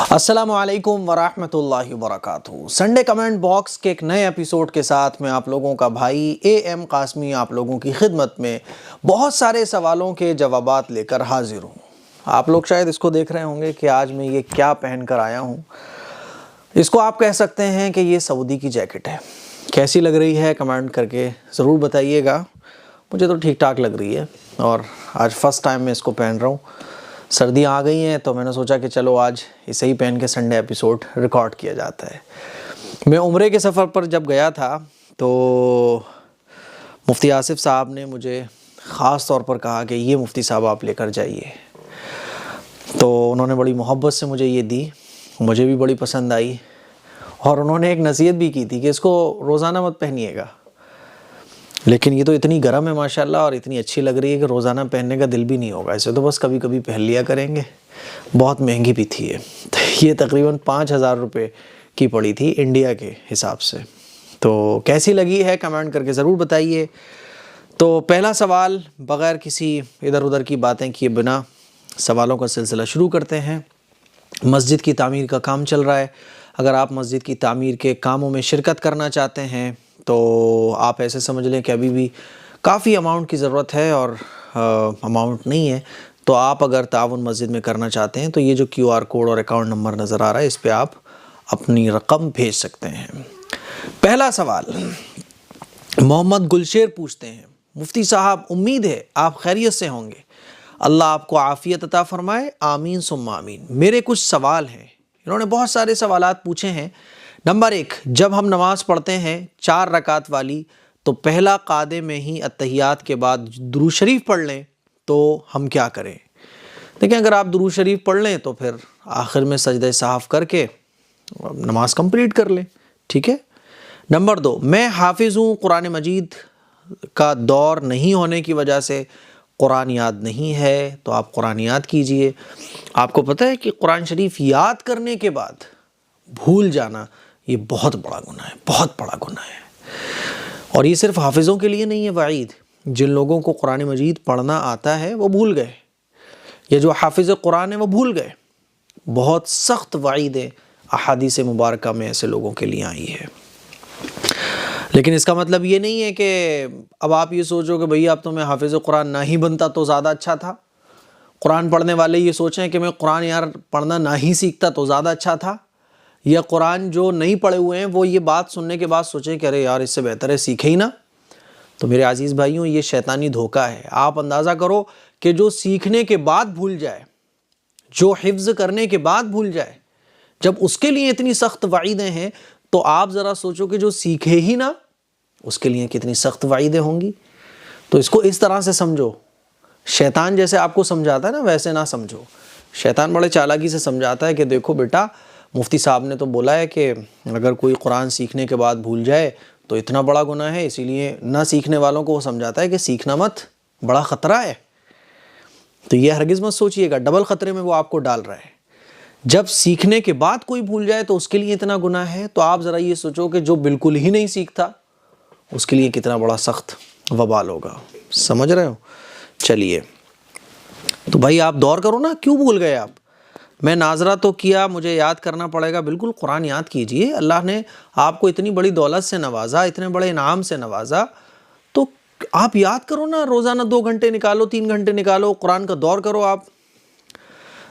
السلام علیکم ورحمۃ اللہ وبرکاتہ۔ سنڈے کمنٹ باکس کے ایک نئے ایپیسوڈ کے ساتھ میں آپ لوگوں کا بھائی اے ایم قاسمی آپ لوگوں کی خدمت میں بہت سارے سوالوں کے جوابات لے کر حاضر ہوں۔ آپ لوگ شاید اس کو دیکھ رہے ہوں گے کہ آج میں یہ کیا پہن کر آیا ہوں۔ اس کو آپ کہہ سکتے ہیں کہ یہ سعودی کی جیکٹ ہے۔ کیسی لگ رہی ہے کمنٹ کر کے ضرور بتائیے گا۔ مجھے تو ٹھیک ٹھاک لگ رہی ہے اور آج فرسٹ ٹائم میں اس کو پہن رہا ہوں۔ سردیاں آ گئی ہیں تو میں نے سوچا کہ چلو آج اسے ہی پہن کے سنڈے ایپیسوڈ ریکارڈ کیا جاتا ہے۔ میں عمرے کے سفر پر جب گیا تھا تو مفتی آصف صاحب نے مجھے خاص طور پر کہا کہ یہ مفتی صاحب آپ لے کر جائیے، تو انہوں نے بڑی محبت سے مجھے یہ دی، مجھے بھی بڑی پسند آئی اور انہوں نے ایک نصیحت بھی کی تھی کہ اس کو روزانہ مت پہنیے گا، لیکن یہ تو اتنی گرم ہے ماشاءاللہ اور اتنی اچھی لگ رہی ہے کہ روزانہ پہننے کا دل بھی نہیں ہوگا، اسے تو بس کبھی کبھی پہن لیا کریں گے۔ بہت مہنگی بھی تھی یہ تقریباً 5,000 روپے کی پڑی تھی انڈیا کے حساب سے۔ تو کیسی لگی ہے کمنٹ کر کے ضرور بتائیے۔ تو پہلا سوال بغیر کسی ادھر ادھر کی باتیں کیے بنا سوالوں کا سلسلہ شروع کرتے ہیں۔ مسجد کی تعمیر کا کام چل رہا ہے۔ اگر آپ مسجد کی تعمیر کے کاموں میں شرکت کرنا چاہتے ہیں تو آپ ایسے سمجھ لیں کہ ابھی بھی کافی اماؤنٹ کی ضرورت ہے اور اماؤنٹ نہیں ہے، تو آپ اگر تعاون مسجد میں کرنا چاہتے ہیں تو یہ جو QR کوڈ اور اکاؤنٹ نمبر نظر آ رہا ہے اس پہ آپ اپنی رقم بھیج سکتے ہیں۔ پہلا سوال محمد گلشیر پوچھتے ہیں، مفتی صاحب امید ہے آپ خیریت سے ہوں گے، اللہ آپ کو عافیت عطا فرمائے، آمین ثم آمین۔ میرے کچھ سوال ہیں۔ انہوں نے بہت سارے سوالات پوچھے ہیں۔ نمبر 1، جب ہم نماز پڑھتے ہیں 4 رکعت والی تو پہلا قعدے میں ہی اتحیات کے بعد درود شریف پڑھ لیں تو ہم کیا کریں؟ دیکھیں، اگر آپ درود شریف پڑھ لیں تو پھر آخر میں سجدہ صحاف کر کے نماز کمپلیٹ کر لیں، ٹھیک ہے۔ نمبر 2، میں حافظ ہوں، قرآن مجید کا دور نہیں ہونے کی وجہ سے قرآن یاد نہیں ہے تو آپ قرآن یاد کیجئے۔ آپ کو پتہ ہے کہ قرآن شریف یاد کرنے کے بعد بھول جانا یہ بہت بڑا گناہ ہے، بہت بڑا گناہ ہے، اور یہ صرف حافظوں کے لیے نہیں ہے وعید۔ جن لوگوں کو قرآن مجید پڑھنا آتا ہے وہ بھول گئے، یہ جو حافظ قرآن ہے وہ بھول گئے، بہت سخت وعیدیں احادیث مبارکہ میں ایسے لوگوں کے لیے آئی ہے۔ لیکن اس کا مطلب یہ نہیں ہے کہ اب آپ یہ سوچو کہ بھئی اب تو میں حافظ قرآن نہ ہی بنتا تو زیادہ اچھا تھا۔ قرآن پڑھنے والے یہ سوچیں کہ میں قرآن یار پڑھنا نہ ہی سیکھتا تو زیادہ اچھا تھا، یا قرآن جو نہیں پڑھے ہوئے ہیں وہ یہ بات سننے کے بعد سوچیں کہ ارے یار اس سے بہتر ہے سیکھے ہی نا۔ تو میرے عزیز بھائیوں، یہ شیطانی دھوکہ ہے۔ آپ اندازہ کرو کہ جو سیکھنے کے بعد بھول جائے، جو حفظ کرنے کے بعد بھول جائے، جب اس کے لیے اتنی سخت وعیدیں ہیں تو آپ ذرا سوچو کہ جو سیکھے ہی نا اس کے لیے کتنی سخت وعیدیں ہوں گی۔ تو اس کو اس طرح سے سمجھو، شیطان جیسے آپ کو سمجھاتا ہے نا ویسے نہ سمجھو۔ شیطان بڑے چالاکی سے سمجھاتا ہے کہ دیکھو بیٹا، مفتی صاحب نے تو بولا ہے کہ اگر کوئی قرآن سیکھنے کے بعد بھول جائے تو اتنا بڑا گناہ ہے، اسی لیے نہ سیکھنے والوں کو وہ سمجھاتا ہے کہ سیکھنا مت، بڑا خطرہ ہے۔ تو یہ ہرگز مت سوچئے گا، ڈبل خطرے میں وہ آپ کو ڈال رہا ہے۔ جب سیکھنے کے بعد کوئی بھول جائے تو اس کے لیے اتنا گناہ ہے، تو آپ ذرا یہ سوچو کہ جو بالکل ہی نہیں سیکھتا اس کے لیے کتنا بڑا سخت وبال ہوگا۔ سمجھ رہے ہو؟ چلیے، تو بھائی آپ دور کرو نا، کیوں بھول گئے آپ؟ میں ناظرہ تو کیا، مجھے یاد کرنا پڑے گا۔ بالکل قرآن یاد کیجئے، اللہ نے آپ کو اتنی بڑی دولت سے نوازا، اتنے بڑے انعام سے نوازا، تو آپ یاد کرو نا، روزانہ 2 گھنٹے نکالو، 3 گھنٹے نکالو، قرآن کا دور کرو آپ۔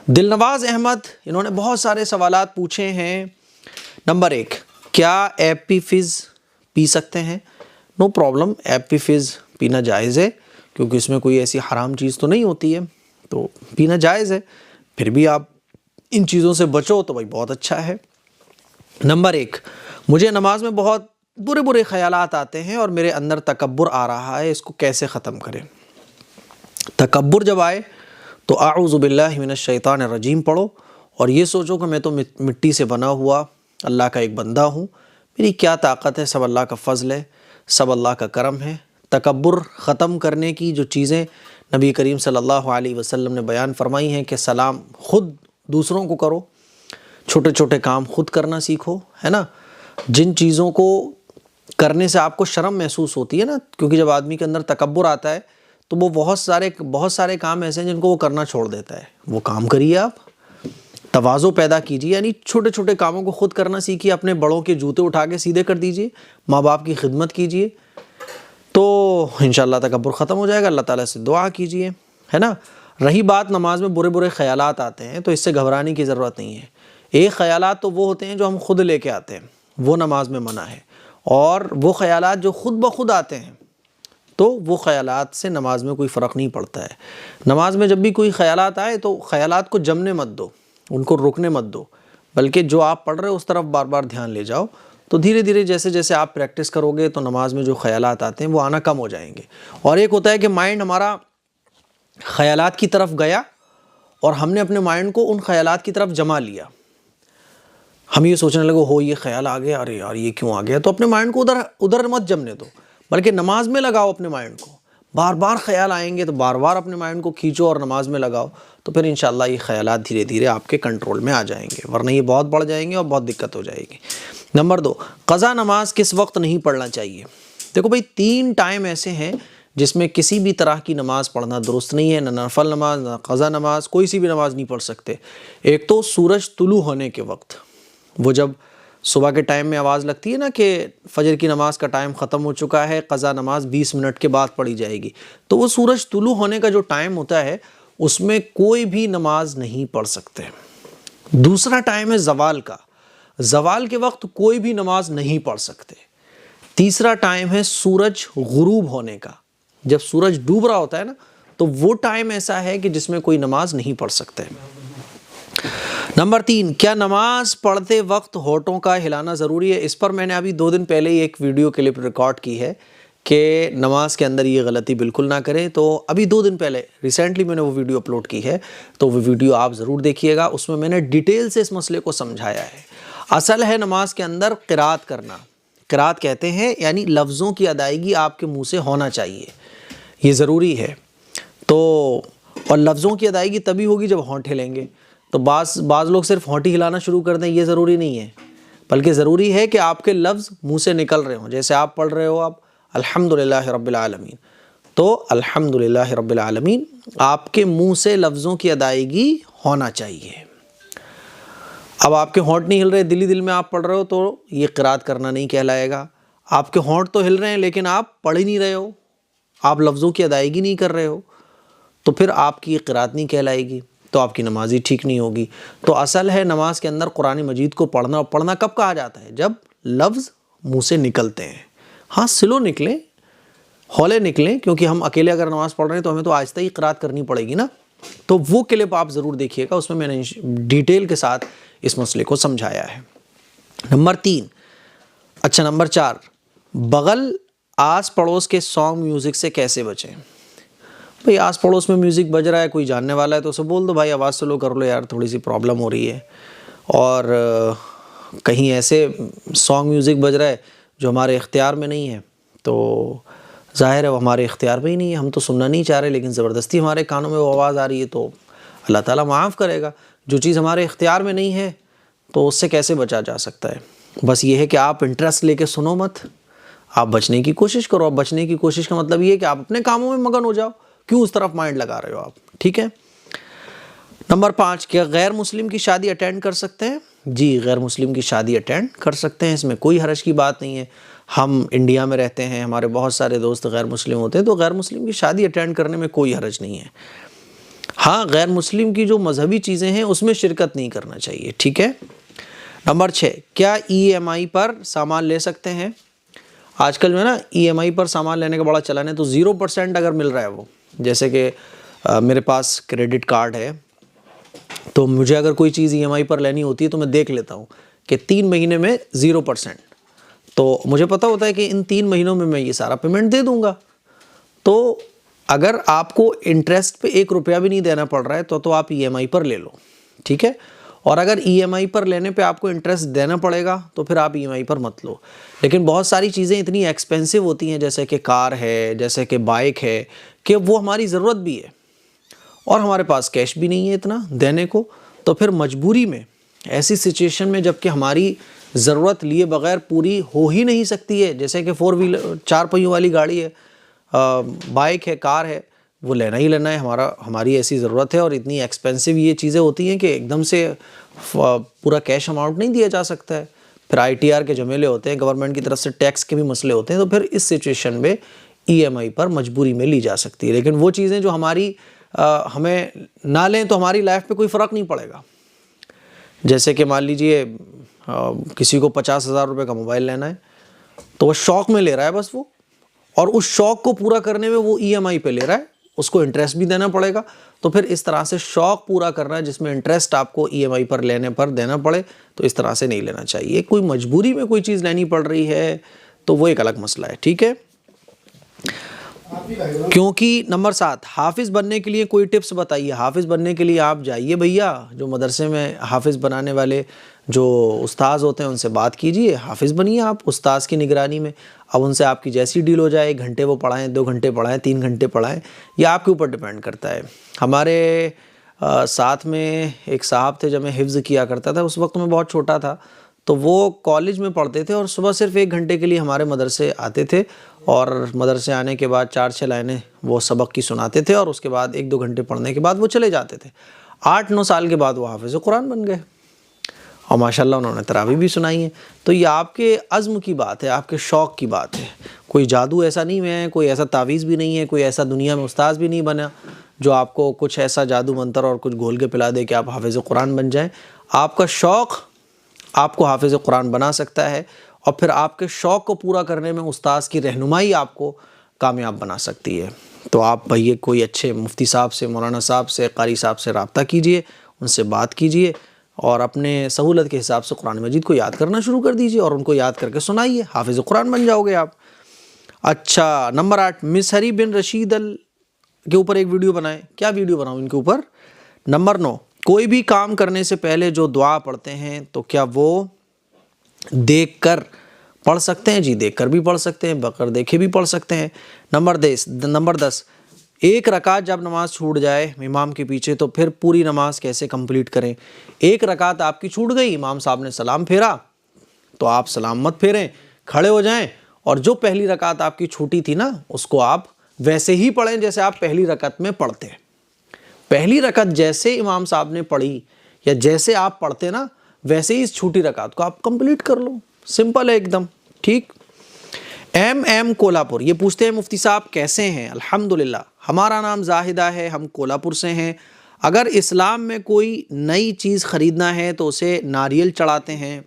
دل نواز احمد، انہوں نے بہت سارے سوالات پوچھے ہیں۔ نمبر 1، کیا ایپی فز پی سکتے ہیں؟ نو پرابلم، ایپی فز پینا جائز ہے، کیونکہ اس میں کوئی ایسی حرام چیز تو نہیں ہوتی ہے، تو پینا جائز ہے۔ پھر بھی آپ ان چیزوں سے بچو تو بھائی بہت اچھا ہے۔ نمبر 1، مجھے نماز میں بہت برے خیالات آتے ہیں اور میرے اندر تکبر آ رہا ہے، اس کو کیسے ختم کریں؟ تکبر جب آئے تو اعوذ باللہ من الشیطان الرجیم پڑھو اور یہ سوچو کہ میں تو مٹی سے بنا ہوا اللہ کا ایک بندہ ہوں، میری کیا طاقت ہے، سب اللہ کا فضل ہے، سب اللہ کا کرم ہے۔ تکبر ختم کرنے کی جو چیزیں نبی کریم صلی اللہ علیہ وسلم نے بیان فرمائی ہیں کہ سلام خود دوسروں کو کرو، چھوٹے چھوٹے کام خود کرنا سیکھو، ہے نا۔ جن چیزوں کو کرنے سے آپ کو شرم محسوس ہوتی ہے نا، کیونکہ جب آدمی کے اندر تکبر آتا ہے تو وہ بہت سارے کام ایسے ہیں جن کو وہ کرنا چھوڑ دیتا ہے، وہ کام کریے آپ۔ تواضع پیدا کیجیے، یعنی چھوٹے چھوٹے کاموں کو خود کرنا سیکھیے، اپنے بڑوں کے جوتے اٹھا کے سیدھے کر دیجیے، ماں باپ کی خدمت کیجیے، تو انشاءاللہ تکبر ختم ہو جائے گا۔ اللہ تعالیٰ سے دعا کیجیے، ہے نا۔ رہی بات نماز میں برے برے خیالات آتے ہیں، تو اس سے گھبرانے کی ضرورت نہیں ہے۔ ایک خیالات تو وہ ہوتے ہیں جو ہم خود لے کے آتے ہیں، وہ نماز میں منع ہے، اور وہ خیالات جو خود بخود آتے ہیں تو وہ خیالات سے نماز میں کوئی فرق نہیں پڑتا ہے۔ نماز میں جب بھی کوئی خیالات آئے تو خیالات کو جمنے مت دو، ان کو رکنے مت دو، بلکہ جو آپ پڑھ رہے ہو اس طرف بار بار دھیان لے جاؤ، تو دھیرے دھیرے جیسے جیسے آپ پریکٹس کرو گے تو نماز میں جو خیالات آتے ہیں وہ آنا کم ہو جائیں گے۔ اور ایک ہوتا ہے کہ مائنڈ ہمارا خیالات کی طرف گیا اور ہم نے اپنے مائنڈ کو ان خیالات کی طرف جما لیا، ہم یہ سوچنے لگے ہو یہ خیال آ گیا، ارے یار یہ کیوں آ گیا، تو اپنے مائنڈ کو ادھر مت جمنے دو، بلکہ نماز میں لگاؤ اپنے مائنڈ کو۔ بار بار خیال آئیں گے تو بار بار اپنے مائنڈ کو کھینچو اور نماز میں لگاؤ، تو پھر انشاءاللہ یہ خیالات دھیرے دھیرے آپ کے کنٹرول میں آ جائیں گے، ورنہ یہ بہت بڑھ جائیں گے اور بہت دقت ہو جائے گی۔ نمبر 2، قضا نماز کس وقت نہیں پڑھنا چاہیے؟ دیکھو بھائی، 3 ٹائم ایسے ہیں جس میں کسی بھی طرح کی نماز پڑھنا درست نہیں ہے، نہ نفل نماز نہ قضا نماز، کوئی سی بھی نماز نہیں پڑھ سکتے۔ ایک تو سورج طلوع ہونے کے وقت، وہ جب صبح کے ٹائم میں آواز لگتی ہے نا کہ فجر کی نماز کا ٹائم ختم ہو چکا ہے، قضا نماز 20 منٹ کے بعد پڑھی جائے گی، تو وہ سورج طلوع ہونے کا جو ٹائم ہوتا ہے اس میں کوئی بھی نماز نہیں پڑھ سکتے۔ دوسرا ٹائم ہے زوال کا، زوال کے وقت کوئی بھی نماز نہیں پڑھ سکتے۔ تیسرا ٹائم ہے سورج غروب ہونے کا، جب سورج ڈوب رہا ہوتا ہے نا تو وہ ٹائم ایسا ہے کہ جس میں کوئی نماز نہیں پڑھ سکتے۔ نمبر 3، کیا نماز پڑھتے وقت ہونٹوں کا ہلانا ضروری ہے؟ اس پر میں نے ابھی 2 دن پہلے ہی ایک ویڈیو کلپ ریکارڈ کی ہے کہ نماز کے اندر یہ غلطی بالکل نہ کریں، تو ابھی 2 دن پہلے ریسنٹلی میں نے وہ ویڈیو اپلوڈ کی ہے، تو وہ ویڈیو آپ ضرور دیکھیے گا، اس میں میں نے ڈیٹیل سے اس مسئلے کو سمجھایا ہے۔ اصل ہے نماز کے اندر قرات کرنا، قرات کہتے ہیں یعنی لفظوں کی ادائیگی آپ کے منہ سے ہونا چاہیے، یہ ضروری ہے۔ تو اور لفظوں کی ادائیگی تبھی ہوگی جب ہونٹ ہلیں گے، تو بعض لوگ صرف ہونٹ ہی ہلانا شروع کر دیں، یہ ضروری نہیں ہے، بلکہ ضروری ہے کہ آپ کے لفظ منہ سے نکل رہے ہوں۔ جیسے آپ پڑھ رہے ہو آپ الحمدللہ رب العالمین، تو الحمدللہ رب العالمین آپ کے منہ سے لفظوں کی ادائیگی ہونا چاہیے۔ اب آپ کے ہونٹ نہیں ہل رہے، دلی دل میں آپ پڑھ رہے ہو، تو یہ قرات کرنا نہیں کہلائے گا۔ آپ کے ہونٹ تو ہل رہے ہیں لیکن آپ پڑھ ہی نہیں رہے ہو، آپ لفظوں کی ادائیگی نہیں کر رہے ہو، تو پھر آپ کی یہ قرات نہیں کہلائے گی، تو آپ کی نماز ہی ٹھیک نہیں ہوگی۔ تو اصل ہے نماز کے اندر قرآن مجید کو پڑھنا کب کہا جاتا ہے؟ جب لفظ منہ سے نکلتے ہیں، ہاں سلو نکلیں، ہولے نکلیں، کیونکہ ہم اکیلے اگر نماز پڑھ رہے ہیں تو ہمیں تو آہستہ ہی قرات کرنی پڑے گی نا۔ تو وہ کلپ آپ ضرور دیکھیے گا، اس میں نے ڈیٹیل کے ساتھ اس مسئلے کو سمجھایا ہے۔ نمبر 4، بغل آس پڑوس کے سانگ میوزک سے کیسے بچیں؟ بھئی آس پڑوس میں میوزک بج رہا ہے، کوئی جاننے والا ہے تو اسے بول دو بھائی آواز سلو کر لو یار، تھوڑی سی پرابلم ہو رہی ہے۔ اور کہیں ایسے سانگ میوزک بج رہا ہے جو ہمارے اختیار میں نہیں ہے، تو ظاہر ہے وہ ہمارے اختیار میں ہی نہیں ہے، ہم تو سننا نہیں چاہ رہے، لیکن زبردستی ہمارے کانوں میں وہ آواز آ رہی ہے، تو اللہ تعالیٰ معاف کرے گا۔ جو چیز ہمارے اختیار میں نہیں ہے تو اس سے کیسے بچا جا سکتا ہے؟ بس یہ ہے کہ آپ انٹرسٹ لے کے سنو مت، آپ بچنے کی کوشش کرو۔ اب بچنے کی کوشش کا مطلب یہ ہے کہ آپ اپنے کاموں میں مگن ہو جاؤ، کیوں اس طرف مائنڈ لگا رہے ہو آپ، ٹھیک ہے۔ نمبر 5، کیا غیر مسلم کی شادی اٹینڈ کر سکتے ہیں؟ جی، غیر مسلم کی شادی اٹینڈ کر سکتے ہیں، اس میں کوئی حرج کی بات نہیں ہے۔ ہم انڈیا میں رہتے ہیں، ہمارے بہت سارے دوست غیر مسلم ہوتے ہیں، تو غیر مسلم کی شادی اٹینڈ کرنے میں کوئی حرج نہیں ہے۔ ہاں، غیر مسلم کی جو مذہبی چیزیں ہیں اس میں شرکت نہیں کرنا چاہیے، ٹھیک ہے۔ نمبر 6، کیا EMI پر سامان لے سکتے ہیں؟ آج کل جو ہے نا EMI پر سامان لینے کا بڑا چلن ہے، تو 0% اگر مل رہا ہے وہ، جیسے کہ میرے پاس کریڈٹ کارڈ ہے، تو مجھے اگر کوئی چیز EMI پر لینی ہوتی ہے تو میں دیکھ لیتا ہوں کہ 3 مہینے میں 0%، تو مجھے پتہ ہوتا ہے کہ ان 3 مہینوں میں میں یہ سارا پیمنٹ دے دوں گا۔ تو اگر آپ کو انٹرسٹ پہ 1 روپیہ بھی نہیں دینا پڑ رہا ہے تو آپ EMI پر لے لو، ٹھیک ہے۔ اور اگر EMI پر لینے پہ آپ کو انٹرسٹ دینا پڑے گا تو پھر آپ EMI پر مت لو۔ لیکن بہت ساری چیزیں اتنی ایکسپینسو ہوتی ہیں، جیسے کہ کار ہے، جیسے کہ بائک ہے، کہ وہ ہماری ضرورت بھی ہے اور ہمارے پاس کیش بھی نہیں ہے اتنا دینے کو، تو پھر مجبوری میں ایسی سچویشن میں جب کہ ہماری ضرورت لیے بغیر پوری ہو ہی نہیں سکتی ہے، جیسے کہ 4 ویلر 4 پہیوں والی گاڑی ہے، بائک ہے، کار ہے، وہ لینا ہی لینا ہے، ہماری ایسی ضرورت ہے، اور اتنی ایکسپینسو یہ چیزیں ہوتی ہیں کہ ایک دم سے پورا کیش اماؤنٹ نہیں دیا جا سکتا ہے. پھر ITR کے جھمیلے ہوتے ہیں، گورنمنٹ کی طرف سے ٹیکس کے بھی مسئلے ہوتے ہیں، تو پھر اس سچویشن میں EMI پر مجبوری میں لی جا سکتی ہے. لیکن وہ چیزیں جو ہمیں نہ لیں تو ہماری لائف پہ کوئی فرق نہیں پڑے گا. جیسے کہ مان لیجئے کسی کو 50,000 روپے کا موبائل لینا ہے، تو وہ شوق میں لے رہا ہے بس وہ، اور اس شوق کو پورا کرنے میں وہ EMI پہ لے رہا ہے، اس کو انٹرسٹ بھی دینا پڑے گا. تو پھر اس طرح سے شوق پورا کرنا ہے جس میں انٹرسٹ آپ کو EMI پر لینے پر دینا پڑے، تو اس طرح سے نہیں لینا چاہیے. کوئی مجبوری میں کوئی چیز لینی پڑ رہی ہے تو وہ ایک الگ مسئلہ ہے. ٹھیک ہے. کیونکہ نمبر 7، حافظ بننے کے لیے کوئی ٹپس بتائیے. حافظ بننے کے لیے آپ جائیے بھیا، جو مدرسے میں حافظ بنانے والے جو استاذ ہوتے ہیں ان سے بات کیجئے، حافظ بنیے آپ استاذ کی نگرانی میں. اب ان سے آپ کی جیسی ڈیل ہو جائے، 1 گھنٹے وہ پڑھائیں، 2 گھنٹے پڑھائیں، 3 گھنٹے پڑھائیں، یہ آپ کے اوپر ڈیپینڈ کرتا ہے. ہمارے ساتھ میں ایک صاحب تھے، جب میں حفظ کیا کرتا تھا، اس وقت میں بہت چھوٹا تھا، تو وہ کالج میں پڑھتے تھے اور صبح صرف 1 گھنٹے کے لیے ہمارے مدرسے آتے تھے، اور مدرسے آنے کے بعد 4-6 لائنیں وہ سبق کی سناتے تھے، اور اس کے بعد 1-2 گھنٹے پڑھنے کے بعد وہ چلے جاتے تھے. 8-9 سال کے بعد وہ حافظ قرآن بن گئے، اور ماشاءاللہ انہوں نے تراویح بھی سنائی ہے. تو یہ آپ کے عزم کی بات ہے، آپ کے شوق کی بات ہے. کوئی جادو ایسا نہیں ہے، کوئی ایسا تعویذ بھی نہیں ہے، کوئی ایسا دنیا میں استاذ بھی نہیں بنا جو آپ کو کچھ ایسا جادو منتر اور کچھ گھول کے پلا دے کہ آپ حافظ قرآن بن جائیں. آپ کا شوق آپ کو حافظ قرآن بنا سکتا ہے، اور پھر آپ کے شوق کو پورا کرنے میں استاذ کی رہنمائی آپ کو کامیاب بنا سکتی ہے. تو آپ بھائی کوئی اچھے مفتی صاحب سے، مولانا صاحب سے، قاری صاحب سے رابطہ کیجئے، ان سے بات کیجئے، اور اپنے سہولت کے حساب سے قرآن مجید کو یاد کرنا شروع کر دیجئے، اور ان کو یاد کر کے سنائیے. حافظ قرآن بن جاؤ گے آپ. اچھا، نمبر 8، مسہری بن رشید کے اوپر ایک ویڈیو بنائیں. کیا ویڈیو بناؤں ان کے اوپر؟ نمبر 9، کوئی بھی کام کرنے سے پہلے جو دعا پڑھتے ہیں تو کیا وہ دیکھ کر پڑھ سکتے ہیں؟ جی، دیکھ کر بھی پڑھ سکتے ہیں، بغیر دیکھے بھی پڑھ سکتے ہیں. نمبر 10، ایک رکعت جب نماز چھوٹ جائے امام کے پیچھے تو پھر پوری نماز کیسے کمپلیٹ کریں؟ ایک رکعت آپ کی چھوٹ گئی، امام صاحب نے سلام پھیرا تو آپ سلام مت پھیریں، کھڑے ہو جائیں، اور جو پہلی رکعت آپ کی چھوٹی تھی نا اس کو آپ ویسے ہی پڑھیں جیسے آپ پہلی رکعت میں پڑھتے ہیں. پہلی رکعت جیسے امام صاحب نے پڑھی یا جیسے آپ پڑھتے نا، ویسے ہی اس چھوٹی رکعت کو آپ کمپلیٹ کر لو. سمپل ہے ایک دم. ٹھیک. ایم کولہاپور یہ پوچھتے ہیں مفتی صاحب کیسے ہیں؟ الحمدللہ، ہمارا نام زاہدہ ہے، ہم کولہاپور سے ہیں. اگر اسلام میں کوئی نئی چیز خریدنا ہے تو اسے ناریل چڑھاتے ہیں.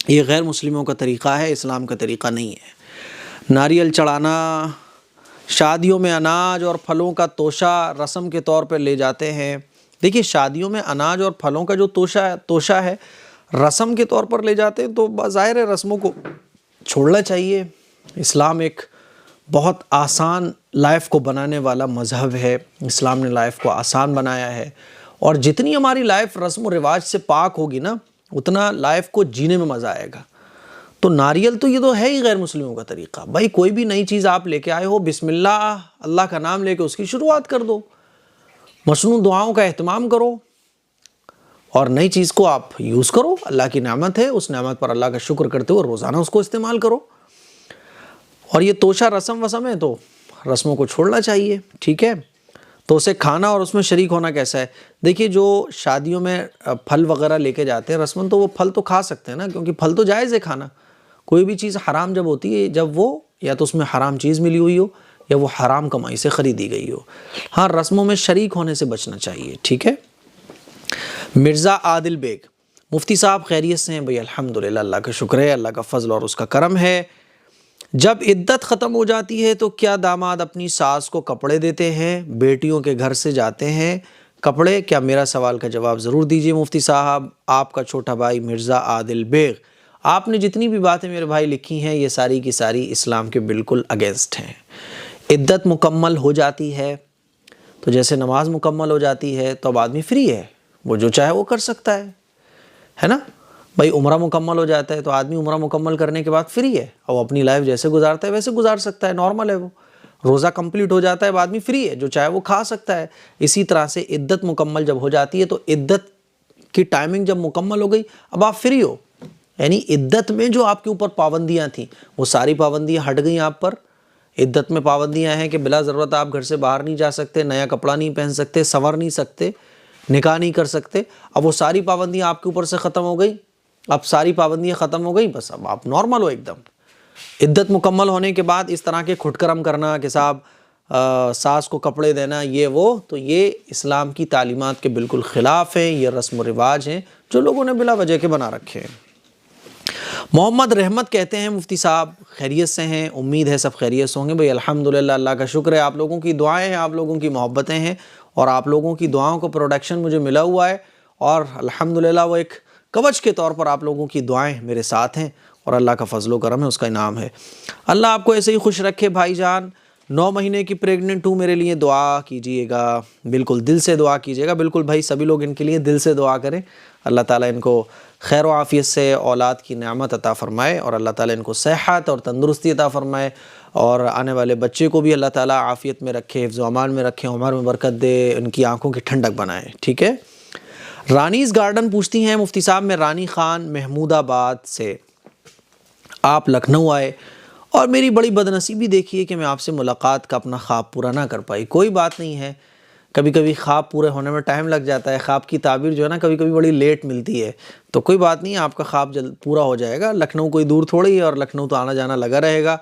یہ غیر مسلموں کا طریقہ ہے، اسلام کا طریقہ نہیں ہے. ناریل چڑھانا، شادیوں میں اناج اور پھلوں کا توشہ رسم کے طور پر لے جاتے ہیں. دیکھیے، شادیوں میں اناج اور پھلوں کا جو توشہ ہے رسم کے طور پر لے جاتے ہیں، تو بظاہر رسموں کو چھوڑنا چاہیے. اسلام ایک بہت آسان لائف کو بنانے والا مذہب ہے. اسلام نے لائف کو آسان بنایا ہے، اور جتنی ہماری لائف رسم و رواج سے پاک ہوگی نا، اتنا لائف کو جینے میں مزہ آئے گا. تو ناریل تو یہ تو ہے ہی غیر مسلموں کا طریقہ. بھائی کوئی بھی نئی چیز آپ لے کے آئے ہو، بسم اللہ کا نام لے کے اس کی شروعات کر دو، مصنوع دعاؤں کا اہتمام کرو، اور نئی چیز کو آپ یوز کرو. اللہ کی نعمت ہے، اس نعمت پر اللہ کا شکر کرتے ہوئے روزانہ اس کو استعمال کرو. اور یہ توشہ رسم ہے تو رسموں کو چھوڑنا چاہیے. ٹھیک ہے. تو اسے کھانا اور اس میں شریک ہونا کیسا ہے؟ دیکھیے، جو شادیوں میں پھل وغیرہ لے کے جاتے ہیں رسماً، تو وہ پھل تو کھا سکتے ہیں نا، کیونکہ پھل تو جائز ہے کھانا. کوئی بھی چیز حرام جب ہوتی ہے، جب وہ یا تو اس میں حرام چیز ملی ہوئی ہو یا وہ حرام کمائی سے خریدی گئی ہو. ہاں، رسموں میں شریک ہونے سے بچنا چاہیے. ٹھیک ہے. مرزا عادل بیگ، مفتی صاحب خیریت سے ہیں؟ بھئی الحمدللہ، اللہ کا شکر ہے، اللہ کا فضل اور اس کا کرم ہے. جب عدت ختم ہو جاتی ہے تو کیا داماد اپنی ساس کو کپڑے دیتے ہیں؟ بیٹیوں کے گھر سے جاتے ہیں کپڑے. کیا میرا سوال کا جواب ضرور دیجئے مفتی صاحب. آپ کا چھوٹا بھائی مرزا عادل بیگ. آپ نے جتنی بھی باتیں میرے بھائی لکھی ہیں، یہ ساری کی ساری اسلام کے بالکل اگینسٹ ہیں. عدت مکمل ہو جاتی ہے تو جیسے نماز مکمل ہو جاتی ہے تو اب آدمی فری ہے، وہ جو چاہے وہ کر سکتا ہے نا. بھائی عمرہ مکمل ہو جاتا ہے تو آدمی عمرہ مکمل کرنے کے بعد فری ہے، اور اپنی لائف جیسے گزارتا ہے ویسے گزار سکتا ہے، نارمل ہے وہ. روزہ کمپلیٹ ہو جاتا ہے، اب آدمی فری ہے، جو چاہے وہ کھا سکتا ہے. اسی طرح سے عدت مکمل جب ہو جاتی ہے تو عدت کی ٹائمنگ جب مکمل ہو گئی، اب آپ فری ہو. یعنی عدت میں جو آپ کے اوپر پابندیاں تھیں وہ ساری پابندیاں ہٹ گئیں آپ پر. عدت میں پابندیاں ہیں کہ بلا ضرورت آپ گھر سے باہر نہیں جا سکتے، نیا کپڑا نہیں پہن سکتے، سنور نہیں سکتے، نکاح نہیں کر سکتے. اب وہ ساری پابندیاں آپ کے اوپر سے ختم ہو گئی. اب ساری پابندیاں ختم ہو گئی، بس اب آپ نارمل ہو ایک دم. عدت مکمل ہونے کے بعد اس طرح کے کھٹ کرم کرنا کہ صاحب ساس کو کپڑے دینا یہ وہ، تو یہ اسلام کی تعلیمات کے بالکل خلاف ہیں. یہ رسم و رواج ہیں جو لوگوں نے بلا وجہ کے بنا رکھے ہیں. محمد رحمت کہتے ہیں مفتی صاحب خیریت سے ہیں؟ امید ہے سب خیریت سے ہوں گے. بھئی الحمدللہ، اللہ کا شکر ہے. آپ لوگوں کی دعائیں ہیں، آپ لوگوں کی محبتیں ہیں، اور آپ لوگوں کی دعاؤں کو پروڈکشن مجھے ملا ہوا ہے، اور الحمدللہ وہ ایک کوچ کے طور پر آپ لوگوں کی دعائیں میرے ساتھ ہیں، اور اللہ کا فضل و کرم ہے، اس کا انعام ہے. اللہ آپ کو ایسے ہی خوش رکھے بھائی جان. 9 مہینے کی پریگننٹ ہوں، میرے لیے دعا کیجئے گا، بالکل دل سے دعا کیجئے گا. بالکل بھائی، سبھی لوگ ان کے لیے دل سے دعا کریں. اللہ تعالیٰ ان کو خیر و عافیت سے اولاد کی نعمت عطا فرمائے، اور اللہ تعالیٰ ان کو صحت اور تندرستی عطا فرمائے، اور آنے والے بچے کو بھی اللہ تعالیٰ عافیت میں رکھے، حفظ و امان میں رکھے، عمر میں برکت دے، ان کی آنکھوں کی ٹھنڈک بنائے. ٹھیک ہے. رانیز گارڈن پوچھتی ہیں مفتی صاحب میں رانی خان محمود آباد سے آپ لکھنؤ آئے، اور میری بڑی بدنصیبی دیکھیے کہ میں آپ سے ملاقات کا اپنا خواب پورا نہ کر پائی. کوئی بات نہیں ہے، کبھی کبھی خواب پورے ہونے میں ٹائم لگ جاتا ہے. خواب کی تعبیر جو ہے نا کبھی کبھی بڑی لیٹ ملتی ہے، تو کوئی بات نہیں، آپ کا خواب جلد پورا ہو جائے گا. لکھنؤ کوئی دور تھوڑی ہے، اور لکھنؤ تو آنا جانا لگا رہے گا.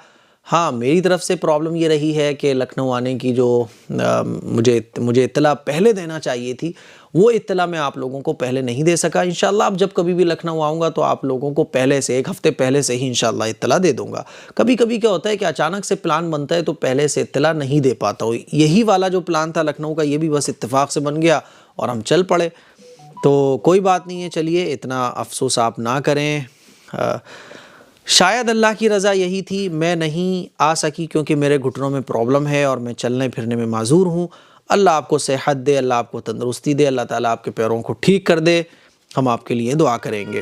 ہاں، میری طرف سے پرابلم یہ رہی ہے کہ لکھنؤ آنے کی جو مجھے اطلاع پہلے دینا چاہیے تھی، وہ اطلاع میں آپ لوگوں کو پہلے نہیں دے سکا. انشاءاللہ اب جب کبھی بھی لکھنؤ آؤں گا تو آپ لوگوں کو پہلے سے 1 ہفتے پہلے سے ہی انشاءاللہ اطلاع دے دوں گا. کبھی کبھی کیا ہوتا ہے کہ اچانک سے پلان بنتا ہے تو پہلے سے اطلاع نہیں دے پاتا ہوں. یہی والا جو پلان تھا لکھنؤ کا، یہ بھی بس اتفاق سے بن گیا اور ہم چل پڑے. تو کوئی بات نہیں ہے، چلیے اتنا افسوس آپ نہ کریں. شاید اللہ کی رضا یہی تھی، میں نہیں آ سکی کیونکہ میرے گھٹنوں میں پرابلم ہے اور میں چلنے پھرنے میں معذور ہوں. اللہ آپ کو صحت دے، اللہ آپ کو تندرستی دے، اللہ تعالیٰ آپ کے پیروں کو ٹھیک کر دے. ہم آپ کے لیے دعا کریں گے.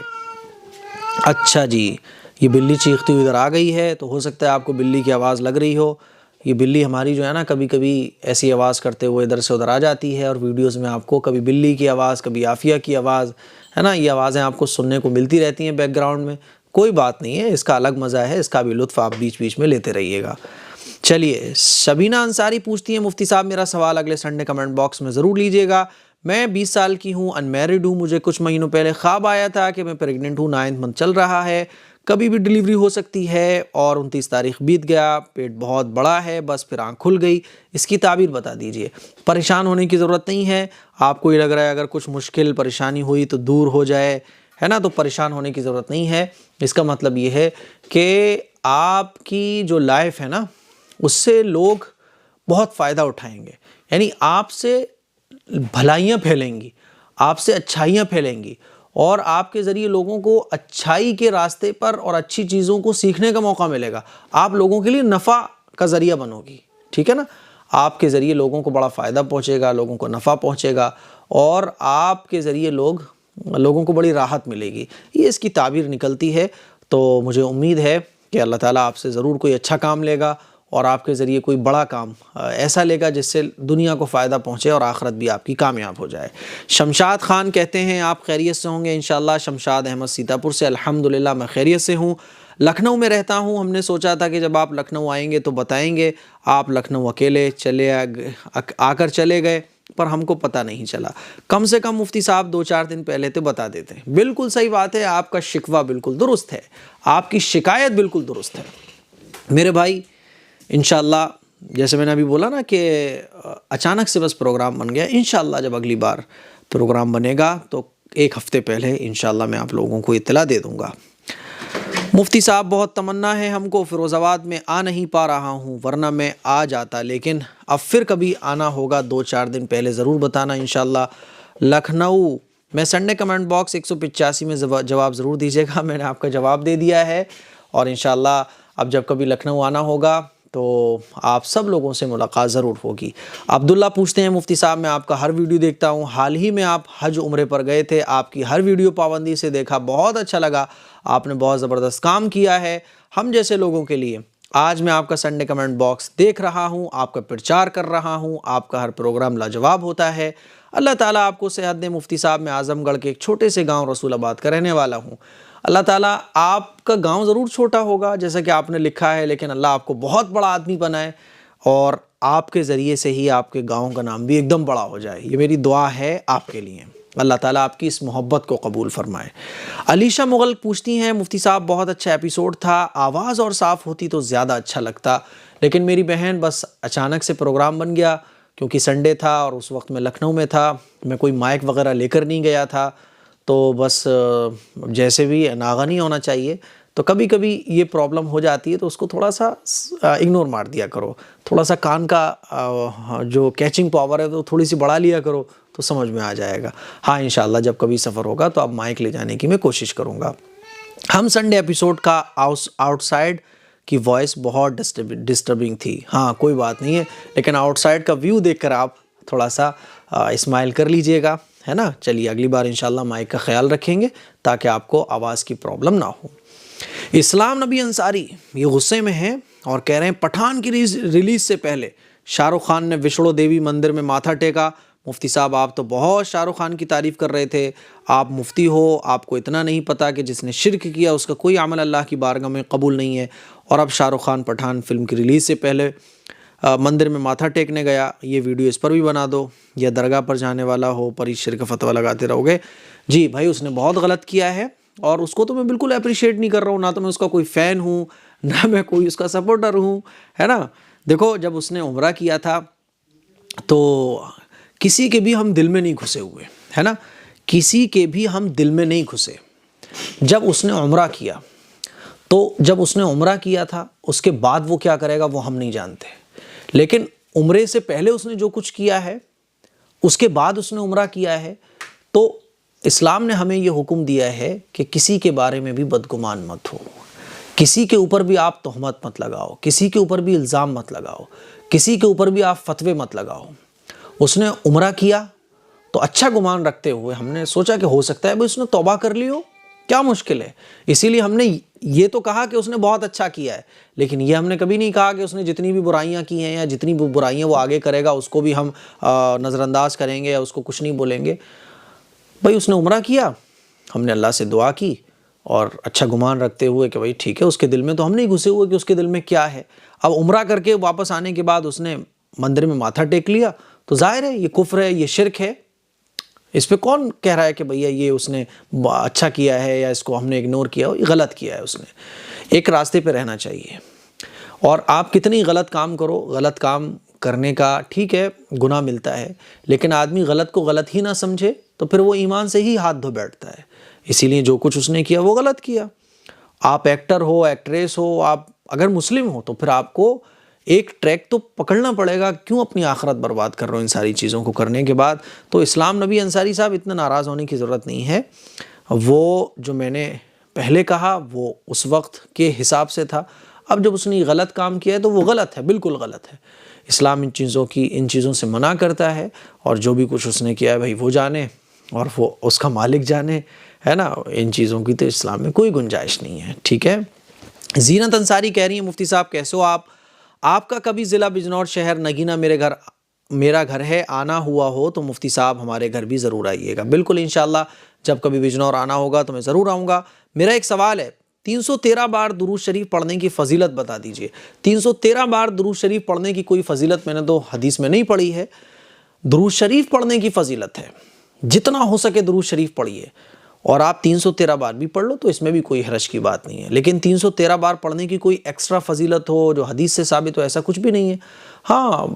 اچھا جی، یہ بلی چیختی ہوئی ادھر آ گئی ہے، تو ہو سکتا ہے آپ کو بلی کی آواز لگ رہی ہو. یہ بلی ہماری جو ہے نا کبھی کبھی ایسی آواز کرتے ہوئے ادھر سے ادھر آ جاتی ہے، اور ویڈیوز میں آپ کو کبھی بلی کی آواز، کبھی عافیہ کی آواز، ہے نا، یہ آوازیں آپ کو سننے کو ملتی رہتی ہیں بیک گراؤنڈ میں. کوئی بات نہیں ہے، اس کا الگ مزہ ہے، اس کا بھی لطف آپ بیچ بیچ میں لیتے رہیے گا. چلیے، شبینہ انصاری پوچھتی ہیں مفتی صاحب میرا سوال اگلے سنڈے کمنٹ باکس میں ضرور لیجئے گا. میں 20 سال کی ہوں، ان میرڈ ہوں. مجھے کچھ مہینوں پہلے خواب آیا تھا کہ میں پریگننٹ ہوں، 9th منتھ چل رہا ہے، کبھی بھی ڈیلیوری ہو سکتی ہے، اور 29 تاریخ بیت گیا، پیٹ بہت بڑا ہے، بس پھر آنکھ کھل گئی. اس کی تعبیر بتا دیجئے. پریشان ہونے کی ضرورت نہیں ہے. آپ کو یہ لگ رہا ہے اگر کچھ مشکل پریشانی ہوئی تو دور ہو جائے، ہے نا، تو پریشان ہونے کی ضرورت نہیں ہے. اس کا مطلب یہ ہے کہ آپ کی جو لائف ہے نا، اس سے لوگ بہت فائدہ اٹھائیں گے. یعنی آپ سے بھلائیاں پھیلیں گی، آپ سے اچھائیاں پھیلیں گی، اور آپ کے ذریعے لوگوں کو اچھائی کے راستے پر اور اچھی چیزوں کو سیکھنے کا موقع ملے گا. آپ لوگوں کے لیے نفع کا ذریعہ بنو گی. ٹھیک ہے نا. آپ کے ذریعے لوگوں کو بڑا فائدہ پہنچے گا، لوگوں کو نفع پہنچے گا، اور آپ کے ذریعے لوگوں کو بڑی راحت ملے گی. یہ اس کی تعبیر نکلتی ہے. تو مجھے امید ہے کہ اللہ تعالیٰ آپ سے ضرور کوئی اچھا کام لے گا، اور آپ کے ذریعے کوئی بڑا کام ایسا لے گا جس سے دنیا کو فائدہ پہنچے اور آخرت بھی آپ کی کامیاب ہو جائے. شمشاد خان کہتے ہیں آپ خیریت سے ہوں گے انشاءاللہ. شمشاد احمد سیتاپور سے، الحمدللہ میں خیریت سے ہوں. لکھنؤ میں رہتا ہوں. ہم نے سوچا تھا کہ جب آپ لکھنؤ آئیں گے تو بتائیں گے. آپ لکھنؤ اکیلے آ کر چلے گئے، پر ہم کو پتہ نہیں چلا. کم سے کم مفتی صاحب 2-4 دن پہلے تو بتا دیتے. بالکل صحیح بات ہے، آپ کا شکوہ بالکل درست ہے، آپ کی شکایت بالکل درست ہے میرے بھائی. انشاءاللہ جیسے میں نے ابھی بولا نا کہ اچانک سے بس پروگرام بن گیا. انشاءاللہ جب اگلی بار پروگرام بنے گا تو 1 ہفتے پہلے انشاءاللہ میں آپ لوگوں کو اطلاع دے دوں گا. مفتی صاحب بہت تمنا ہے ہم کو، فیروز آباد میں آ نہیں پا رہا ہوں، ورنہ میں آ جاتا، لیکن اب پھر کبھی آنا ہوگا. 2-4 دن پہلے ضرور بتانا انشاءاللہ. لکھنؤ میں سنڈے کمنٹ باکس 185 میں جواب ضرور دیجیے گا. میں نے آپ کا جواب دے دیا ہے، اور انشاءاللہ اب جب کبھی لکھنؤ آنا ہوگا تو آپ سب لوگوں سے ملاقات ضرور ہوگی. عبداللہ پوچھتے ہیں مفتی صاحب میں آپ کا ہر ویڈیو دیکھتا ہوں، حال ہی میں آپ حج عمرے پر گئے تھے، آپ کی ہر ویڈیو پابندی سے دیکھا، بہت اچھا لگا، آپ نے بہت زبردست کام کیا ہے ہم جیسے لوگوں کے لیے. آج میں آپ کا سنڈے کمنٹ باکس دیکھ رہا ہوں، آپ کا پرچار کر رہا ہوں، آپ کا ہر پروگرام لاجواب ہوتا ہے. اللہ تعالیٰ آپ کو صحت دے مفتی صاحب. میں اعظم گڑھ کے ایک چھوٹے سے گاؤں رسول آباد کا رہنے والا ہوں. اللہ تعالیٰ آپ کا گاؤں ضرور چھوٹا ہوگا جیسا کہ آپ نے لکھا ہے، لیکن اللہ آپ کو بہت بڑا آدمی بنائے اور آپ کے ذریعے سے ہی آپ کے گاؤں کا نام بھی ایک دم بڑا ہو جائے، یہ میری دعا ہے آپ کے لیے۔ اللہ تعالیٰ آپ کی اس محبت کو قبول فرمائے۔ علیشہ مغل پوچھتی ہیں مفتی صاحب بہت اچھا ایپیسوڈ تھا، آواز اور صاف ہوتی تو زیادہ اچھا لگتا، لیکن میری بہن بس اچانک سے پروگرام بن گیا کیونکہ سنڈے تھا اور اس وقت میں لکھنؤ میں تھا، میں کوئی مائک وغیرہ لے کر نہیں گیا تھا، تو بس جیسے بھی ناغہ نہیں ہونا چاہیے، تو کبھی کبھی یہ پرابلم ہو جاتی ہے تو اس کو تھوڑا سا اگنور مار دیا کرو، تھوڑا سا کان کا جو کیچنگ پاور ہے تو تھوڑی سی بڑھا لیا کرو تو سمجھ میں آ جائے گا۔ ہاں انشاءاللہ جب کبھی سفر ہوگا تو اب مائک لے جانے کی میں کوشش کروں گا۔ ہم سنڈے ایپیسوڈ کا آؤٹ سائڈ کی وائس بہت ڈسٹربنگ تھی، ہاں کوئی بات نہیں ہے، لیکن آؤٹ سائڈ کا ویو دیکھ کر آپ تھوڑا سا اسمائل کر لیجئے گا، ہے نا۔ چلیے اگلی بار انشاءاللہ مائک کا خیال رکھیں گے تاکہ آپ کو آواز کی پرابلم نہ ہو۔ اسلام نبی انصاری یہ غصے میں ہیں اور کہہ رہے ہیں پٹھان کی ریلیز سے پہلے شاہ رخ خان نے وشنو دیوی مندر میں ماتھا ٹیکا۔ مفتی صاحب آپ تو بہت شاہ رخ خان کی تعریف کر رہے تھے، آپ مفتی ہو، آپ کو اتنا نہیں پتا کہ جس نے شرک کیا اس کا کوئی عمل اللہ کی بارگاہ میں قبول نہیں ہے، اور اب شاہ رخ خان پٹھان فلم کی ریلیز سے پہلے مندر میں ماتھا ٹیکنے گیا، یہ ویڈیو اس پر بھی بنا دو، یا درگاہ پر جانے والا ہو پر اس شرک فتویٰ لگاتے رہو گے۔ جی بھائی اس نے بہت غلط کیا ہے اور اس کو تو میں بالکل اپریشیٹ نہیں کر رہا ہوں، نہ تو میں اس کا کوئی فین ہوں نہ میں کوئی اس کا سپورٹر ہوں، ہے نا۔ دیکھو جب اس نے عمرہ کیا تھا تو کسی کے بھی ہم دل میں نہیں گھسے ہوئے، ہے نا، کسی کے بھی ہم دل میں نہیں گھسے۔ جب اس نے عمرہ کیا تو جب اس نے عمرہ کیا تھا اس کے بعد وہ کیا کرے گا وہ ہم نہیں جانتے، لیکن عمرے سے پہلے اس نے جو کچھ کیا ہے، اس کے بعد اس نے عمرہ کیا ہے، تو اسلام نے ہمیں یہ حکم دیا ہے کہ کسی کے بارے میں بھی بدگمان مت ہو، کسی کے اوپر بھی آپ تہمت مت لگاؤ، کسی کے اوپر بھی الزام مت لگاؤ، کسی کے اوپر بھی آپ فتوے مت لگاؤ۔ اس نے عمرہ کیا تو اچھا گمان رکھتے ہوئے ہم نے سوچا کہ ہو سکتا ہے بھئی اس نے توبہ کر لی ہو، کیا مشکل ہے، اسی لیے ہم نے یہ تو کہا کہ اس نے بہت اچھا کیا ہے، لیکن یہ ہم نے کبھی نہیں کہا کہ اس نے جتنی بھی برائیاں کی ہیں یا جتنی بھی برائیاں وہ آگے کرے گا اس کو بھی ہم نظر انداز کریں گے یا اس کو کچھ نہیں بولیں گے۔ بھئی اس نے عمرہ کیا، ہم نے اللہ سے دعا کی اور اچھا گمان رکھتے ہوئے کہ بھئی ٹھیک ہے، اس کے دل میں تو ہم نہیں گھسے ہوئے کہ اس کے دل میں کیا ہے۔ اب عمرہ کر کے واپس آنے کے بعد اس نے مندر میں ماتھا ٹیک لیا تو ظاہر ہے یہ کفر ہے، یہ شرک ہے، اس پہ کون کہہ رہا ہے کہ بھیا یہ اس نے اچھا کیا ہے یا اس کو ہم نے اگنور کیا ہو، یہ غلط کیا ہے۔ اس نے ایک راستے پہ رہنا چاہیے، اور آپ کتنی غلط کام کرو، غلط کام کرنے کا ٹھیک ہے گناہ ملتا ہے، لیکن آدمی غلط کو غلط ہی نہ سمجھے تو پھر وہ ایمان سے ہی ہاتھ دھو بیٹھتا ہے۔ اسی لیے جو کچھ اس نے کیا وہ غلط کیا۔ آپ ایکٹر ہو، ایکٹریس ہو، آپ اگر مسلم ہو تو پھر آپ کو ایک ٹریک تو پکڑنا پڑے گا، کیوں اپنی آخرت برباد کر رہے ہو ان ساری چیزوں کو کرنے کے بعد۔ تو اسلام نبی انصاری صاحب اتنا ناراض ہونے کی ضرورت نہیں ہے، وہ جو میں نے پہلے کہا وہ اس وقت کے حساب سے تھا، اب جب اس نے غلط کام کیا ہے تو وہ غلط ہے، بالکل غلط ہے۔ اسلام ان چیزوں سے منع کرتا ہے، اور جو بھی کچھ اس نے کیا ہے بھائی وہ جانے اور وہ اس کا مالک جانے، ہے نا، ان چیزوں کی تو اسلام میں کوئی گنجائش نہیں ہے، ٹھیک ہے۔ زینت انصاری کہہ رہی ہیں مفتی صاحب کیسے ہو آپ کا کبھی ضلع بجنور شہر نگینہ میرا گھر ہے، آنا ہوا ہو تو مفتی صاحب ہمارے گھر بھی ضرور آئیے گا۔ بالکل انشاءاللہ جب کبھی بجنور آنا ہوگا تو میں ضرور آؤں گا۔ میرا ایک سوال ہے، 313 بار درود شریف پڑھنے کی فضیلت بتا دیجئے۔ 313 بار درود شریف پڑھنے کی کوئی فضیلت میں نے تو حدیث میں نہیں پڑھی ہے، درود شریف پڑھنے کی فضیلت ہے، جتنا ہو سکے درود شریف پڑھیے، اور آپ 313 بار بھی پڑھ لو تو اس میں بھی کوئی حرج کی بات نہیں ہے، لیکن 313 بار پڑھنے کی کوئی ایکسٹرا فضیلت ہو جو حدیث سے ثابت ہو ایسا کچھ بھی نہیں ہے۔ ہاں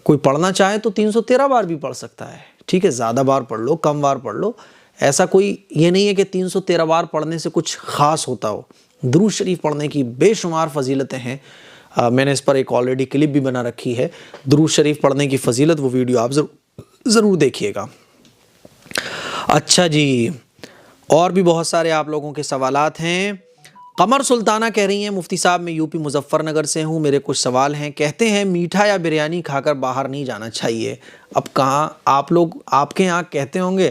کوئی پڑھنا چاہے تو 313 بار بھی پڑھ سکتا ہے، ٹھیک ہے، زیادہ بار پڑھ لو کم بار پڑھ لو، ایسا کوئی یہ نہیں ہے کہ 313 بار پڑھنے سے کچھ خاص ہوتا ہو۔ درود شریف پڑھنے کی بے شمار فضیلتیں ہیں، میں نے اس پر ایک آلریڈی کلپ بھی بنا رکھی ہے، درود شریف پڑھنے کی فضیلت، وہ ویڈیو آپ ضرور دیکھیے گا۔ اچھا جی، اور بھی بہت سارے آپ لوگوں کے سوالات ہیں۔ قمر سلطانہ کہہ رہی ہیں مفتی صاحب میں یوپی مظفر نگر سے ہوں، میرے کچھ سوال ہیں۔ کہتے ہیں میٹھا یا بریانی کھا کر باہر نہیں جانا چاہیے، اب کہاں آپ لوگ آپ کے یہاں کہتے ہوں گے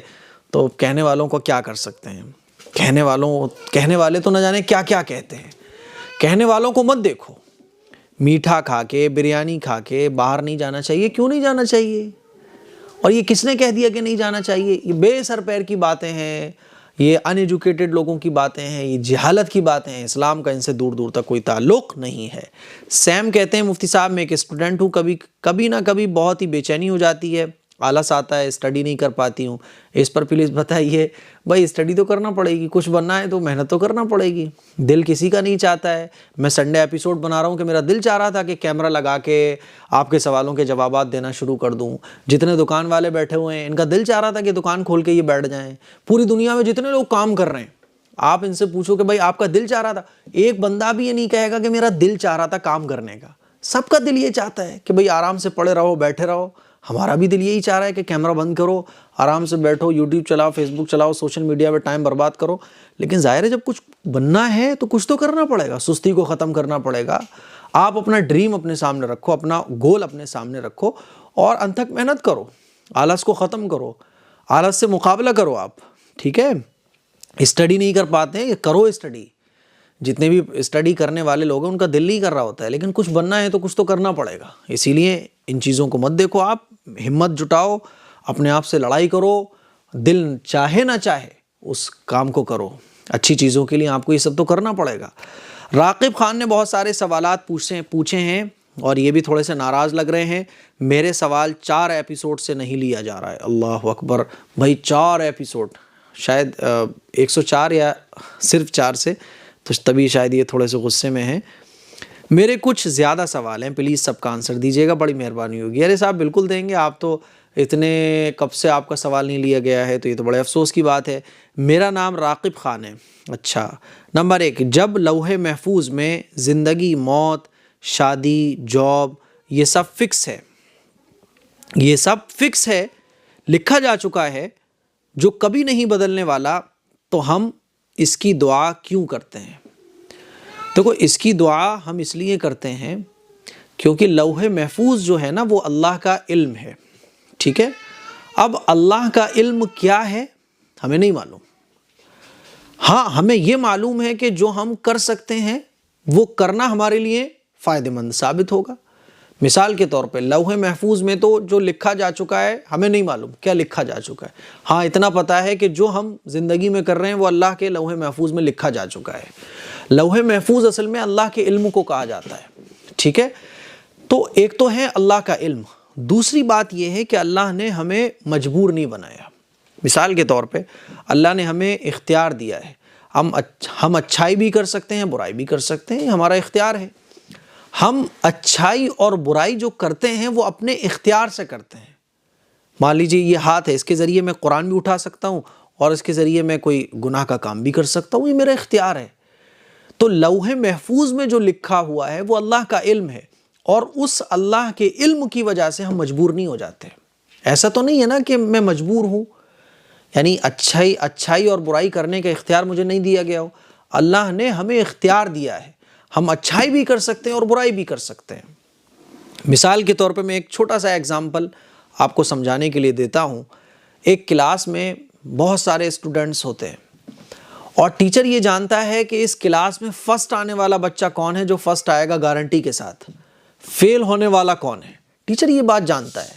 تو کہنے والوں کو کیا کر سکتے ہیں، کہنے والے تو نہ جانے کیا کیا کہتے ہیں، کہنے والوں کو مت دیکھو۔ میٹھا کھا کے بریانی کھا کے باہر نہیں جانا چاہیے، کیوں نہیں جانا چاہیے؟ اور یہ کس نے کہہ دیا کہ نہیں جانا چاہیے؟ یہ بے سر پیر کی باتیں ہیں، یہ ان ایجوکیٹڈ لوگوں کی باتیں ہیں، یہ جہالت کی باتیں ہیں، اسلام کا ان سے دور دور تک کوئی تعلق نہیں ہے۔ سیم کہتے ہیں مفتی صاحب میں ایک اسٹوڈنٹ ہوں، کبھی نہ کبھی بہت ہی بے چینی ہو جاتی ہے، آلس آتا ہے، اسٹڈی نہیں کر پاتی ہوں، اس پر پلیز بتائیے۔ بھائی اسٹڈی تو کرنا پڑے گی، کچھ بننا ہے تو محنت تو کرنا پڑے گی، دل کسی کا نہیں چاہتا ہے۔ میں سنڈے ایپیسوڈ بنا رہا ہوں کہ میرا دل چاہ رہا تھا کہ کیمرہ لگا کے آپ کے سوالوں کے جوابات دینا شروع کر دوں۔ جتنے دکان والے بیٹھے ہوئے ہیں ان کا دل چاہ رہا تھا کہ دکان کھول کے یہ بیٹھ جائیں۔ پوری دنیا میں جتنے لوگ کام کر رہے ہیں، آپ ان سے پوچھو کہ بھائی آپ کا دل چاہ رہا تھا، ایک بندہ بھی یہ نہیں کہے گا کہ میرا دل چاہ رہا تھا کام کرنے کا۔ سب کا دل یہ چاہتا ہے کہ بھائی آرام سے پڑے رہو، بیٹھے رہو۔ ہمارا بھی دل یہی چاہ رہا ہے کہ کیمرہ بند کرو، آرام سے بیٹھو، یوٹیوب چلاؤ، فیس بک چلاؤ، سوشل میڈیا پہ ٹائم برباد کرو۔ لیکن ظاہر ہے جب کچھ بننا ہے تو کچھ تو کرنا پڑے گا، سستی کو ختم کرنا پڑے گا۔ آپ اپنا ڈریم اپنے سامنے رکھو، اپنا گول اپنے سامنے رکھو اور انتھک محنت کرو، آلس کو ختم کرو، آلس سے مقابلہ کرو آپ، ٹھیک ہے؟ اسٹڈی نہیں کر پاتے ہیں، کرو اسٹڈی۔ جتنے بھی اسٹڈی کرنے والے لوگ ہیں ان کا دل نہیں کر رہا ہوتا ہے، لیکن کچھ بننا ہے تو کچھ تو کرنا پڑے گا۔ اسی لیے ان چیزوں کو مت دیکھو، آپ ہمت جٹاؤ، اپنے آپ سے لڑائی کرو، دل چاہے نہ چاہے اس کام کو کرو۔ اچھی چیزوں کے لیے آپ کو یہ سب تو کرنا پڑے گا۔ راقب خان نے بہت سارے سوالات پوچھے ہیں اور یہ بھی تھوڑے سے ناراض لگ رہے ہیں۔ میرے سوال 4 ایپیسوڈ سے نہیں لیا جا رہا ہے۔ اللہ اکبر، بھائی 4 ایپیسوڈ، شاید 104 یا صرف 4 سے، تو تبھی شاید یہ تھوڑے سے غصے میں ہیں۔ میرے کچھ زیادہ سوال ہیں، پلیز سب کا آنسر دیجیے گا، بڑی مہربانی ہوگی۔ ارے صاحب بالکل دیں گے، آپ تو اتنے کب سے آپ کا سوال نہیں لیا گیا ہے تو یہ تو بڑے افسوس کی بات ہے۔ میرا نام راقب خان ہے۔ اچھا، نمبر 1، جب لوح محفوظ میں زندگی، موت، شادی، جاب، یہ سب فکس ہے، یہ سب فکس ہے، لکھا جا چکا ہے، جو کبھی نہیں بدلنے والا، تو ہم اس کی دعا کیوں کرتے ہیں؟ دیکھو، اس کی دعا ہم اس لیے کرتے ہیں کیونکہ لوح محفوظ جو ہے نا وہ اللہ کا علم ہے، ٹھیک ہے؟ اب اللہ کا علم کیا ہے ہمیں نہیں معلوم۔ ہاں، ہمیں یہ معلوم ہے کہ جو ہم کر سکتے ہیں وہ کرنا ہمارے لیے فائدہ مند ثابت ہوگا۔ مثال کے طور پہ لوح محفوظ میں تو جو لکھا جا چکا ہے ہمیں نہیں معلوم کیا لکھا جا چکا ہے، ہاں اتنا پتا ہے کہ جو ہم زندگی میں کر رہے ہیں وہ اللہ کے لوح محفوظ میں لکھا جا چکا ہے۔ لوح محفوظ اصل میں اللہ کے علم کو کہا جاتا ہے، ٹھیک ہے؟ تو ایک تو ہے اللہ کا علم، دوسری بات یہ ہے کہ اللہ نے ہمیں مجبور نہیں بنایا۔ مثال کے طور پہ اللہ نے ہمیں اختیار دیا ہے، ہم اچھائی بھی کر سکتے ہیں، برائی بھی کر سکتے ہیں، ہمارا اختیار ہے۔ ہم اچھائی اور برائی جو کرتے ہیں وہ اپنے اختیار سے کرتے ہیں۔ مان لیجیے یہ ہاتھ ہے، اس کے ذریعے میں قرآن بھی اٹھا سکتا ہوں اور اس کے ذریعے میں کوئی گناہ کا کام بھی کر سکتا ہوں، یہ میرا اختیار ہے۔ تو لوح محفوظ میں جو لکھا ہوا ہے وہ اللہ کا علم ہے، اور اس اللہ کے علم کی وجہ سے ہم مجبور نہیں ہو جاتے۔ ایسا تو نہیں ہے نا کہ میں مجبور ہوں، یعنی اچھائی اور برائی کرنے کا اختیار مجھے نہیں دیا گیا ہو۔ اللہ نے ہمیں اختیار دیا ہے، ہم اچھائی بھی کر سکتے ہیں اور برائی بھی کر سکتے ہیں۔ مثال کے طور پہ میں ایک چھوٹا سا ایگزامپل آپ کو سمجھانے کے لیے دیتا ہوں۔ ایک کلاس میں بہت سارے اسٹوڈنٹس ہوتے ہیں اور ٹیچر یہ جانتا ہے کہ اس کلاس میں فرسٹ آنے والا بچہ کون ہے، جو فرسٹ آئے گا گارنٹی کے ساتھ، فیل ہونے والا کون ہے، ٹیچر یہ بات جانتا ہے۔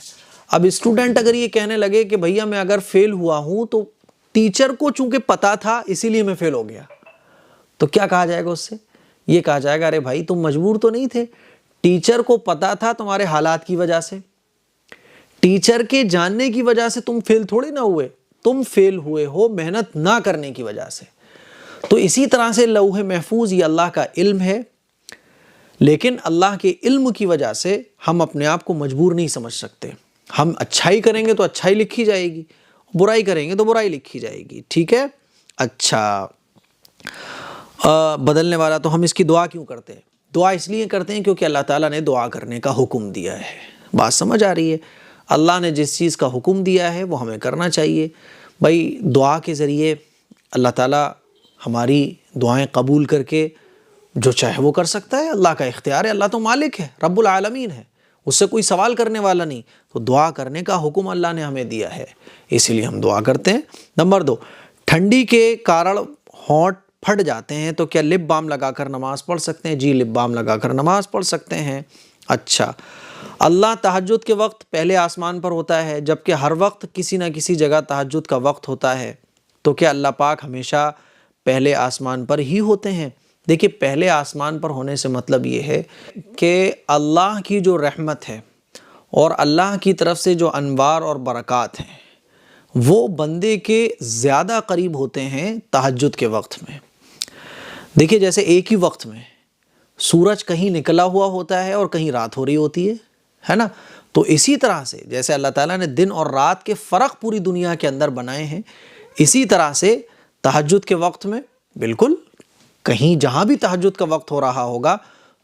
اب اسٹوڈنٹ اگر یہ کہنے لگے کہ بھیا میں اگر فیل ہوا ہوں تو ٹیچر کو چونکہ پتا تھا اسی لیے میں فیل ہو گیا، تو کیا کہا جائے گا اس سے؟ یہ کہا جائے گا ارے بھائی تم مجبور تو نہیں تھے، ٹیچر کو پتا تھا تمہارے حالات کی وجہ سے، ٹیچر کے جاننے کی وجہ سے تم فیل تھوڑی نہ ہوئے، تم فیل ہوئے ہو محنت نہ کرنے کی وجہ سے۔ تو اسی طرح سے لوح محفوظ یہ اللہ کا علم ہے، لیکن اللہ کے علم کی وجہ سے ہم اپنے آپ کو مجبور نہیں سمجھ سکتے۔ ہم اچھائی کریں گے تو اچھائی لکھی جائے گی، برائی کریں گے تو برائی لکھی جائے گی، ٹھیک ہے؟ اچھا، بدلنے والا، تو ہم اس کی دعا کیوں کرتے ہیں؟ دعا اس لیے کرتے ہیں کیونکہ اللہ تعالیٰ نے دعا کرنے کا حکم دیا ہے۔ بات سمجھ آ رہی ہے؟ اللہ نے جس چیز کا حکم دیا ہے وہ ہمیں کرنا چاہیے۔ بھائی دعا کے ذریعے اللہ تعالیٰ ہماری دعائیں قبول کر کے جو چاہے وہ کر سکتا ہے، اللہ کا اختیار ہے، اللہ تو مالک ہے، رب العالمین ہے، اس سے کوئی سوال کرنے والا نہیں۔ تو دعا کرنے کا حکم اللہ نے ہمیں دیا ہے، اسی لیے ہم دعا کرتے ہیں۔ نمبر 2، ٹھنڈی کے کارن ہونٹ پھٹ جاتے ہیں تو کیا لپ بام لگا کر نماز پڑھ سکتے ہیں؟ جی، لپ بام لگا کر نماز پڑھ سکتے ہیں۔ اچھا، اللہ تہجد کے وقت پہلے آسمان پر ہوتا ہے جبکہ ہر وقت کسی نہ کسی جگہ تہجد کا وقت ہوتا ہے، تو کیا اللہ پاک ہمیشہ پہلے آسمان پر ہی ہوتے ہیں؟ دیکھیے پہلے آسمان پر ہونے سے مطلب یہ ہے کہ اللہ کی جو رحمت ہے اور اللہ کی طرف سے جو انوار اور برکات ہیں وہ بندے کے زیادہ قریب ہوتے ہیں تہجد کے وقت میں۔ دیکھیے جیسے ایک ہی وقت میں سورج کہیں نکلا ہوا ہوتا ہے اور کہیں رات ہو رہی ہوتی ہے نا، تو اسی طرح سے جیسے اللہ تعالیٰ نے دن اور رات کے فرق پوری دنیا کے اندر بنائے ہیں، اسی طرح سے تہجد کے وقت میں بالکل کہیں جہاں بھی تہجد کا وقت ہو رہا ہوگا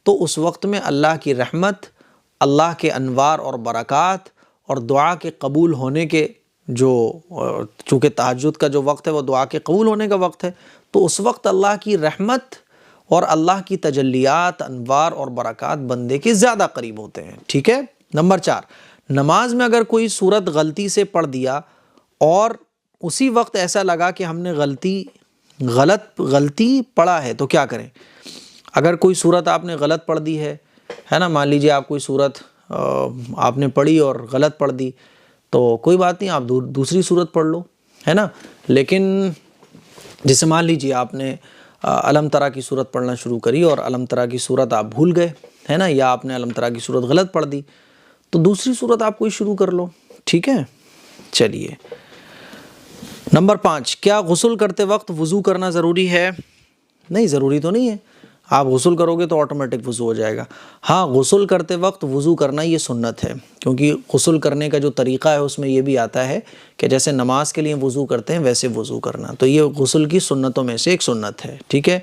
تو اس وقت میں اللہ کی رحمت، اللہ کے انوار اور برکات اور دعا کے قبول ہونے کے چونکہ تہجد کا جو وقت ہے وہ دعا کے قبول ہونے کا وقت ہے، تو اس وقت اللہ کی رحمت اور اللہ کی تجلیات، انوار اور برکات بندے کے زیادہ قریب ہوتے ہیں، ٹھیک ہے۔ نمبر 4، نماز میں اگر کوئی سورت غلطی سے پڑھ دیا اور اسی وقت ایسا لگا کہ ہم نے غلطی پڑھا ہے تو کیا کریں؟ اگر کوئی سورت آپ نے غلط پڑھ دی ہے نا، مان لیجئے آپ کوئی سورت آپ نے پڑھی اور غلط پڑھ دی تو کوئی بات نہیں، آپ دوسری سورت پڑھ لو، ہے نا۔ لیکن جیسے مان لیجئے آپ نے علم ترا کی سورت پڑھنا شروع کری اور علم ترا کی سورت آپ بھول گئے، ہے نا، یا آپ نے علم ترا کی سورت غلط پڑھ دی تو دوسری سورت آپ کوئی شروع کر لو، ٹھیک ہے۔ چلیے نمبر 5، کیا غسل کرتے وقت وضو کرنا ضروری ہے؟ نہیں، ضروری تو نہیں ہے، آپ غسل کرو گے تو آٹومیٹک وضو ہو جائے گا۔ ہاں، غسل کرتے وقت وضو کرنا یہ سنت ہے، کیونکہ غسل کرنے کا جو طریقہ ہے اس میں یہ بھی آتا ہے کہ جیسے نماز کے لیے وضو کرتے ہیں ویسے وضو کرنا، تو یہ غسل کی سنتوں میں سے ایک سنت ہے، ٹھیک ہے۔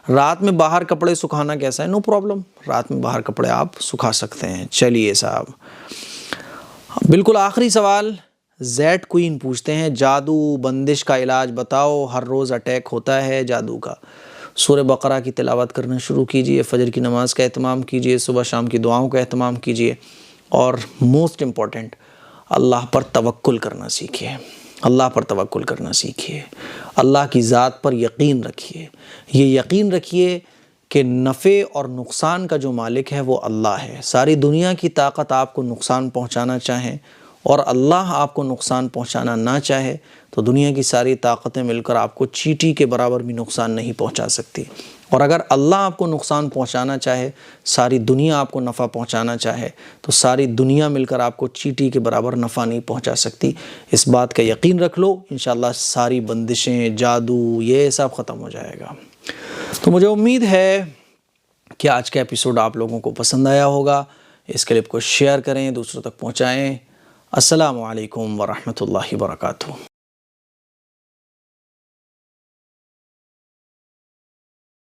رات میں باہر کپڑے سکھانا کیسا ہے؟ نو پرابلم، رات میں باہر کپڑے آپ سکھا سکتے ہیں۔ چلیے صاحب، بالکل آخری سوال زیڈ کوئین پوچھتے ہیں، جادو بندش کا علاج بتاؤ، ہر روز اٹیک ہوتا ہے جادو کا۔ سورہ بقرہ کی تلاوت کرنا شروع کیجئے، فجر کی نماز کا اہتمام کیجئے، صبح شام کی دعاؤں کا اہتمام کیجئے، اور موسٹ امپورٹنٹ اللہ پر توکل کرنا سیکھیے، اللہ پر توکل کرنا سیکھیے، اللہ کی ذات پر یقین رکھیے، یہ یقین رکھیے کہ نفع اور نقصان کا جو مالک ہے وہ اللہ ہے۔ ساری دنیا کی طاقت آپ کو نقصان پہنچانا چاہیں اور اللہ آپ کو نقصان پہنچانا نہ چاہے تو دنیا کی ساری طاقتیں مل کر آپ کو چیٹی کے برابر بھی نقصان نہیں پہنچا سکتی، اور اگر اللہ آپ کو نقصان پہنچانا چاہے، ساری دنیا آپ کو نفع پہنچانا چاہے تو ساری دنیا مل کر آپ کو چیٹی کے برابر نفع نہیں پہنچا سکتی۔ اس بات کا یقین رکھ لو، انشاءاللہ ساری بندشیں، جادو، یہ سب ختم ہو جائے گا۔ تو مجھے امید ہے کہ آج کا ایپیسوڈ آپ لوگوں کو پسند آیا ہوگا، اس کلپ کو شیئر کریں، دوسروں تک پہنچائیں۔ السلام علیکم ورحمۃ اللہ وبرکاتہ۔